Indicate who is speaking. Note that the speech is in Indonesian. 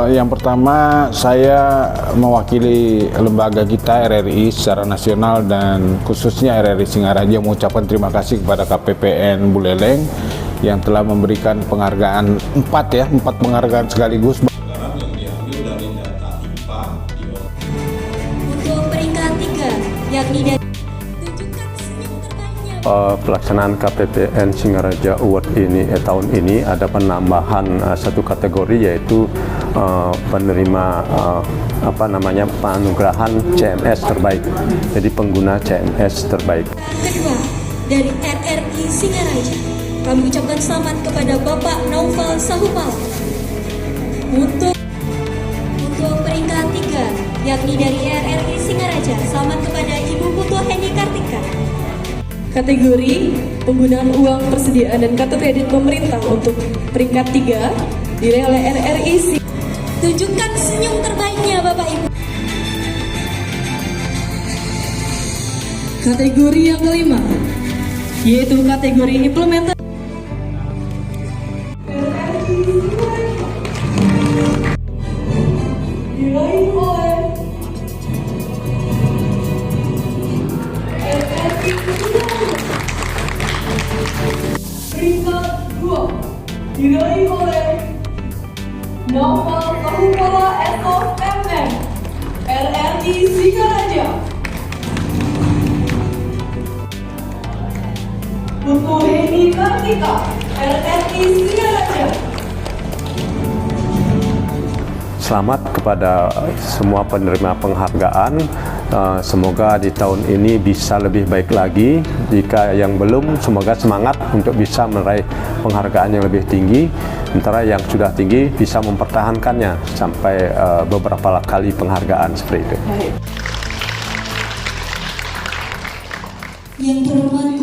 Speaker 1: Yang pertama, saya mewakili lembaga kita RRI secara nasional dan khususnya RRI Singaraja mengucapkan terima kasih kepada KPPN Buleleng yang telah memberikan penghargaan 4 penghargaan sekaligus.
Speaker 2: Untuk peringkat 3, yakni dari tunjukkan senyum terbaiknya.
Speaker 3: Pelaksanaan KPPN Singaraja Award ini tahun ini ada penambahan satu kategori, yaitu penerima penganugerahan CMS terbaik. Jadi pengguna CMS terbaik.
Speaker 2: Kedua, dari RRI Singaraja, kami ucapkan selamat kepada Bapak Naufal Sahupal. Untuk peringkat 3, yakni dari RRI Singaraja, selamat kepada Ibu Putu Heni Kartika.
Speaker 4: Kategori penggunaan uang persediaan dan kartu kredit pemerintah untuk peringkat 3 diraih oleh RRI.
Speaker 2: Tunjukkan senyum terbaiknya Bapak Ibu.
Speaker 4: Kategori yang kelima, yaitu kategori implementasi. Diraih oleh RRI. Peringkat 2 diraih oleh Naufal Sahupala SOMM RRI Singaraja. Putu Heni Kartika RRI Singaraja.
Speaker 3: Selamat kepada semua penerima penghargaan. Semoga di tahun ini bisa lebih baik lagi. Jika yang belum, semoga semangat untuk bisa meraih penghargaan yang lebih tinggi. Sementara yang sudah tinggi bisa mempertahankannya sampai beberapa kali penghargaan seperti itu.
Speaker 2: Yang terhormat